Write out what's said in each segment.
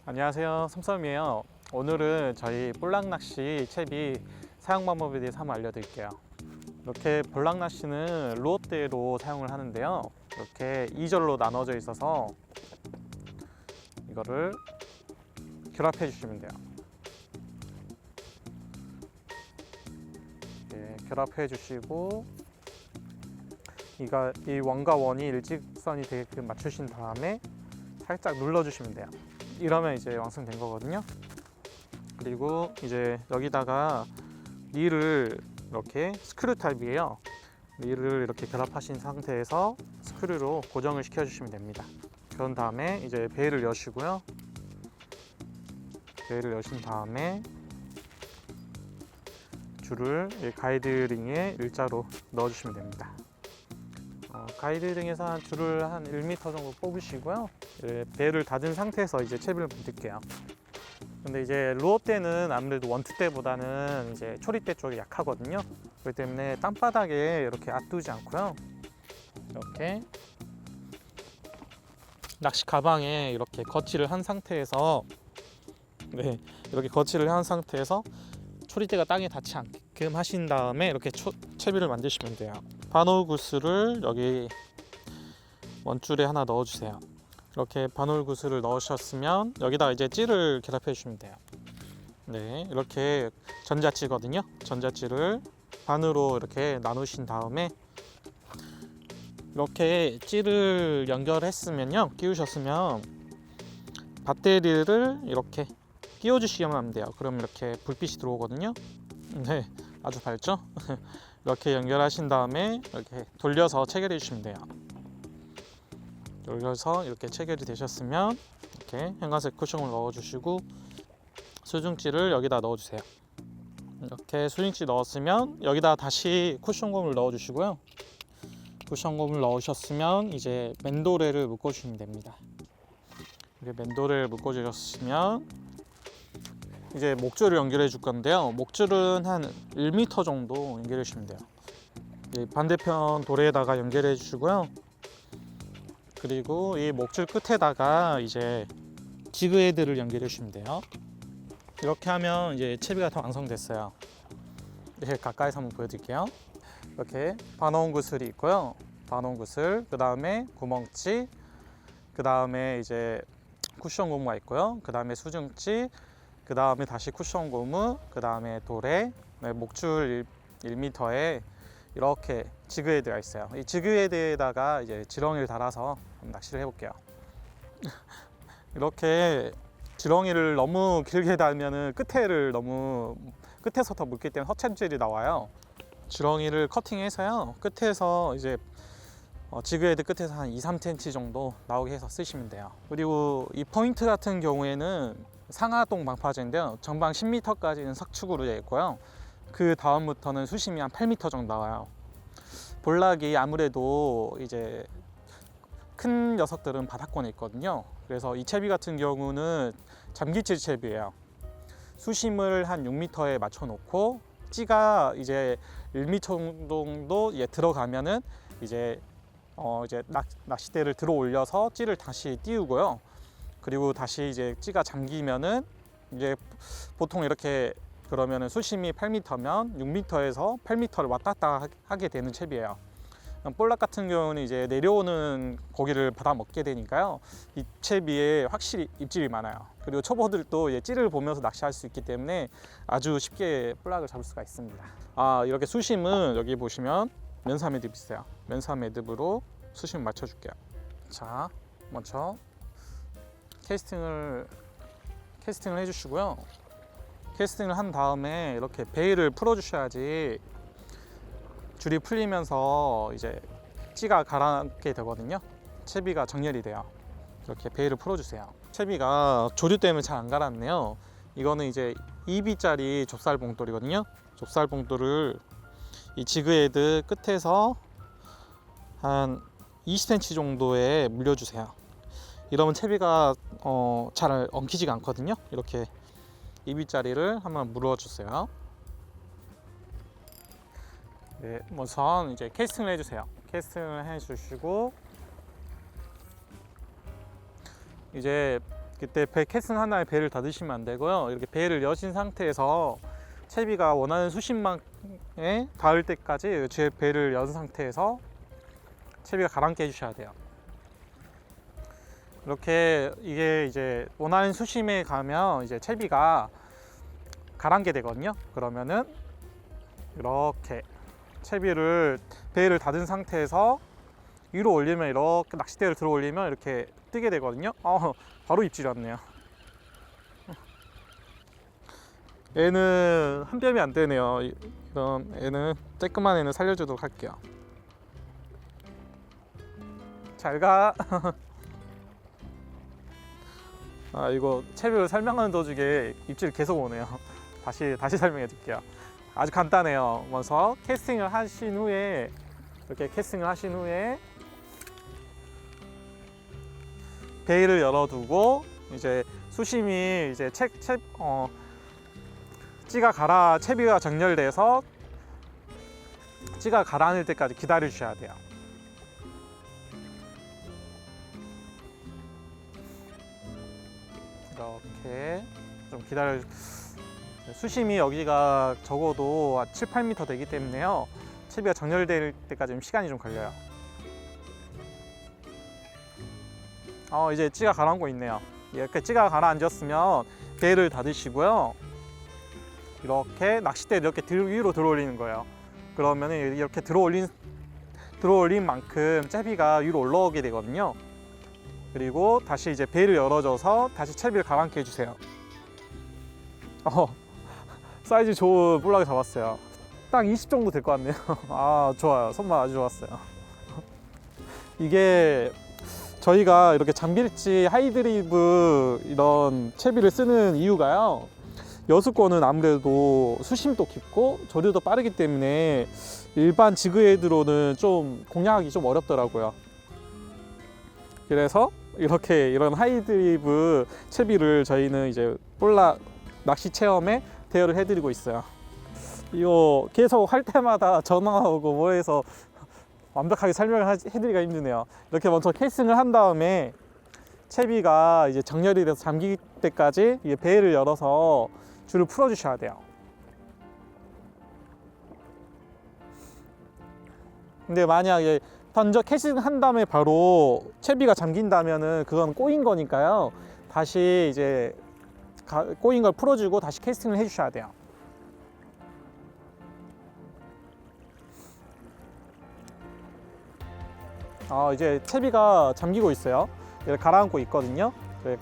안녕하세요, 솜썸이에요. 오늘은 저희 볼락낚시 채비 사용 방법에 대해서 한번 알려드릴게요. 이렇게 볼락낚시는 루어대로 사용을 하는데요, 이렇게 2절로 나눠져 있어서 이거를 결합해 주시면 돼요. 결합해 주시고 이 원과 원이 일직선이 되게끔 맞추신 다음에 살짝 눌러 주시면 돼요. 이러면 이제 완성된 거거든요. 그리고 이제 여기다가 릴을 이렇게 스크류 타입이에요. 릴을 이렇게 결합하신 상태에서 스크류로 고정을 시켜 주시면 됩니다. 그런 다음에 이제 베일을 여시고요. 베일을 여신 다음에 줄을 가이드링에 일자로 넣어 주시면 됩니다. 가이드링에서 줄을 한 1m 정도 뽑으시고요. 베일을 닫은 상태에서 이제 채비를 만들게요. 근데 이제 루어 때는 아무래도 원투 때보다는 이제 초리 때 쪽이 약하거든요. 그렇기 때문에 땅바닥에 이렇게 놔두지 않고요. 이렇게 낚시 가방에 이렇게 거치를 한 상태에서 이렇게 거치를 한 상태에서 초리대가 땅에 닿지 않게끔 하신 다음에 이렇게 채비를 만드시면 돼요. 바놀 구스를 여기 원줄에 하나 넣어주세요. 이렇게 바놀 구스를 넣으셨으면 여기다가 이제 찌를 결합해 주시면 돼요. 이렇게 전자찌거든요. 전자찌를 반으로 이렇게 나누신 다음에 이렇게 찌를 연결했으면요, 끼우셨으면 배터리를 이렇게 끼워주시면 하면 돼요. 그럼 이렇게 불빛이 들어오거든요. 아주 밝죠? 이렇게 연결하신 다음에 이렇게 돌려서 체결해 주시면 돼요. 돌려서 이렇게 체결이 되셨으면 이렇게 형광색 쿠션을 넣어 주시고 수중찌를 여기다 넣어 주세요. 이렇게 수중찌 넣었으면 여기다 다시 쿠션곰을 넣어 주시고요. 쿠션곰을 넣으셨으면 이제 맨도레를 묶어 주시면 됩니다. 이렇게 맨도레를 묶어 주셨으면 이제 목줄을 연결해 줄 건데요, 목줄은 한 1m 정도 연결해 주시면 돼요. 반대편 도래에다가 연결해 주시고요. 그리고 이 목줄 끝에다가 이제 지그헤드를 연결해 주시면 돼요. 이렇게 하면 이제 채비가 다 완성됐어요. 이렇게 가까이서 한번 보여드릴게요. 이렇게 반원 구슬이 있고요. 반원 구슬, 그 다음에 구멍찌, 그 다음에 이제 쿠션 고무가 있고요. 그 다음에 수중찌, 그 다음에 다시 쿠션 고무, 그 다음에 도래, 목줄 1m에 이렇게 지그헤드가 있어요. 이 지그헤드에다가 이제 지렁이를 달아서 낚시를 해볼게요. 이렇게 지렁이를 너무 길게 달면은 끝에서 더 묻기 때문에 허챔질이 나와요. 지렁이를 커팅해서요, 끝에서 이제 지그헤드 끝에서 한 2-3cm 정도 나오게 해서 쓰시면 돼요. 그리고 이 포인트 같은 경우에는 상하동 방파제인데요, 전방 10m까지는 석축으로 되어 있고요. 그 다음부터는 수심이 한 8m 정도 나와요. 볼락이 아무래도 이제 큰 녀석들은 바닥권에 있거든요. 그래서 이 채비 같은 경우는 잠기질 채비예요. 수심을 한 6m에 맞춰 놓고 찌가 이제 1m 정도 들어가면은 이제 낚싯대를 들어 올려서 찌를 다시 띄우고요. 그리고 다시 이제 찌가 잠기면은 이제 보통 이렇게 그러면은 수심이 8m면 6m에서 8m를 왔다 갔다 하게 되는 채비예요. 볼락 같은 경우는 이제 내려오는 고기를 받아 먹게 되니까요, 이 채비에 확실히 입질이 많아요. 그리고 초보들도 찌를 보면서 낚시할 수 있기 때문에 아주 쉽게 볼락을 잡을 수가 있습니다. 이렇게 수심은 여기 보시면 면사 매듭 있어요. 면사 매듭으로 수심 맞춰 줄게요. 자, 먼저 캐스팅을 해주시고요. 캐스팅을 한 다음에 이렇게 베일을 풀어 주셔야지 줄이 풀리면서 이제 찌가 가라앉게 되거든요. 채비가 정렬이 돼요. 이렇게 베일을 풀어 주세요. 채비가 조류 때문에 잘 안 가라앉네요. 이거는 이제 2B짜리 좁쌀 봉돌이거든요. 좁쌀 봉돌을 이 지그헤드 끝에서 한 20cm 정도에 물려주세요. 이러면 채비가 잘 엉키지가 않거든요. 이렇게 2B짜리를 한번 물어주세요. 우선 이제 캐스팅을 해주세요. 캐스팅을 해주시고 이제 그때 배 캐스팅 하나에 배를 닫으시면 안 되고요. 이렇게 배를 여신 상태에서 채비가 원하는 수심만에 닿을 때까지 제 배를 연 상태에서 채비가 가라앉게 해주셔야 돼요. 이렇게 이게 이제 원하는 수심에 가면 이제 채비가 가라앉게 되거든요. 그러면은 이렇게 채비를 배를 닫은 상태에서 위로 올리면 이렇게 낚싯대를 들어 올리면 이렇게 뜨게 되거든요. 바로 입질이 왔네요. 얘는 한 뼘이 안 되네요. 이런 애는 쬐끄만 애는 살려주도록 할게요. 잘 가. 이거 채비를 설명하는 도중에 입질이 계속 오네요. 다시 설명해 드릴게요. 아주 간단해요. 먼저 캐스팅을 하신 후에 이렇게 캐스팅을 하신 후에 베일을 열어두고 이제 수심이 이제 채비가 정렬돼서 찌가 가라앉을 때까지 기다려 주셔야 돼요. 이렇게 좀 기다려. 수심이 여기가 적어도 7, 8m 되기 때문에요. 채비가 정렬될 때까지 좀 시간이 좀 걸려요. 이제 찌가 가라앉고 있네요. 이렇게 찌가 가라앉았으면 배를 닫으시고요. 이렇게 낚싯대를 이렇게 위로 들어 올리는 거예요. 그러면 이렇게 들어 올린 만큼 채비가 위로 올라오게 되거든요. 그리고 다시 이제 배를 열어줘서 다시 채비를 가라앉게 해주세요. 사이즈 좋은 볼락을 잡았어요. 딱 20 정도 될 것 같네요. 좋아요. 손맛 아주 좋았어요. 이게 저희가 이렇게 장빌치 하이드리브 이런 채비를 쓰는 이유가요, 여수권은 아무래도 수심도 깊고 조류도 빠르기 때문에 일반 지그헤드로는 좀 공략하기 좀 어렵더라고요. 그래서 이런 하이드리브 채비를 저희는 이제 볼락 낚시 체험에 대여를 해드리고 있어요. 이거 계속 할 때마다 전화 오고 뭐 해서 완벽하게 설명을 해드리기가 힘드네요. 이렇게 먼저 캐스팅을 한 다음에 채비가 이제 정렬이 돼서 잠길 때까지 배를 열어서 줄을 풀어 주셔야 돼요. 근데 만약에 먼저 캐스팅 한 다음에 바로 채비가 잠긴다면은 그건 꼬인 거니까요. 다시 이제 꼬인 걸 풀어주고 다시 캐스팅을 해주셔야 돼요. 이제 채비가 잠기고 있어요. 가라앉고 있거든요.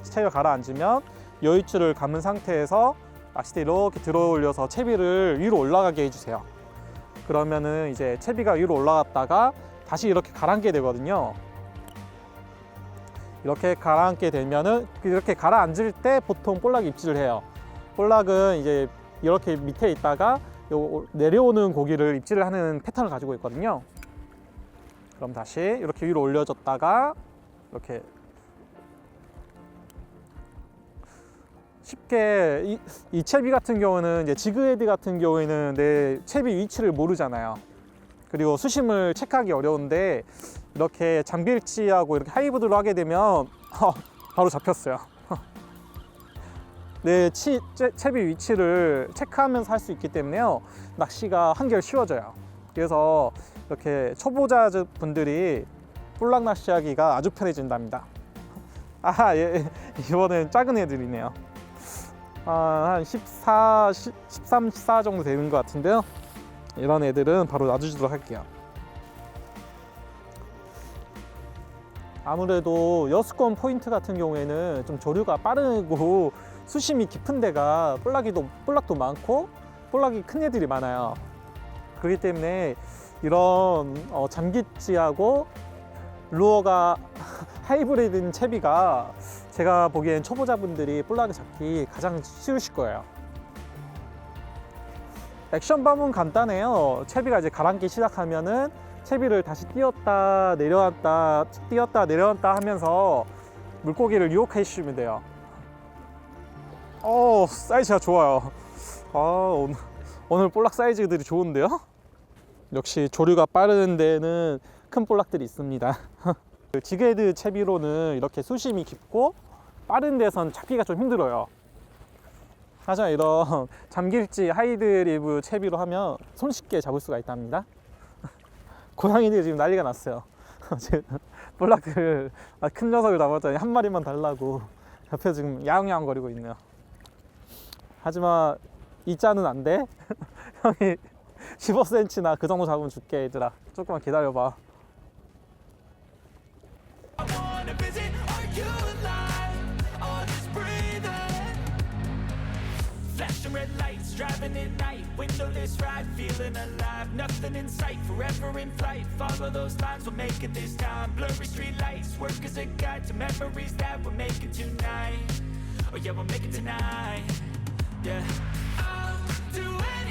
채비가 가라앉으면 여위줄을 감은 상태에서 낚싯대 이렇게 들어 올려서 채비를 위로 올라가게 해주세요. 그러면은 이제 채비가 위로 올라갔다가 다시 이렇게 가라앉게 되거든요. 이렇게 가라앉게 되면은, 이렇게 가라앉을 때 보통 볼락이 입질을 해요. 볼락은 이제 이렇게 밑에 있다가 내려오는 고기를 입질을 하는 패턴을 가지고 있거든요. 그럼 다시 이렇게 위로 올려줬다가 이렇게 쉽게 이 채비 같은 경우는 이제 지그헤드 같은 경우에는 내 채비 위치를 모르잖아요. 그리고 수심을 체크하기 어려운데 이렇게 장빌치하고 이렇게 하이브드로 하게 되면 바로 잡혔어요. 내 채비 위치를 체크하면서 할 수 있기 때문에요, 낚시가 한결 쉬워져요. 그래서 이렇게 초보자 분들이 볼락 낚시하기가 아주 편해진답니다. 이번엔 작은 애들이네요. 한 13, 14 정도 되는 것 같은데요. 이런 애들은 바로 놔주도록 할게요. 아무래도 여수권 포인트 같은 경우에는 좀 조류가 빠르고 수심이 깊은 데가 볼락도 많고 볼락이 큰 애들이 많아요. 그렇기 때문에 이런 잠기찌하고 루어가 하이브리드인 채비가 제가 보기엔 초보자분들이 볼락을 잡기 가장 쉬우실 거예요. 액션밤은 간단해요. 채비가 이제 가라앉기 시작하면은 채비를 다시 띄었다 내려왔다 하면서 물고기를 유혹해 주시면 돼요. 사이즈가 좋아요. 오늘 볼락 사이즈들이 좋은데요? 역시 조류가 빠른 데는 큰 볼락들이 있습니다. 지그헤드 채비로는 이렇게 수심이 깊고 빠른 데선 잡기가 좀 힘들어요. 하지만 이런 잠길지 하이드리브 채비로 하면 손쉽게 잡을 수가 있답니다. 고양이들이 지금 난리가 났어요. 지금 볼락을 큰 녀석을 잡았더니 한 마리만 달라고 옆에 지금 야옹야옹 거리고 있네요. 하지만 이 자는 안 돼. 형이 15cm나 그 정도 잡으면 줄게 얘들아. 조금만 기다려봐. Flashing red lights, driving at night, windowless ride, feeling alive, nothing in sight, forever in flight, follow those lines, we'll make it this time, blurry street lights, work as a guide to memories that we're making tonight, oh yeah, we'll make it tonight, yeah, I'll do it.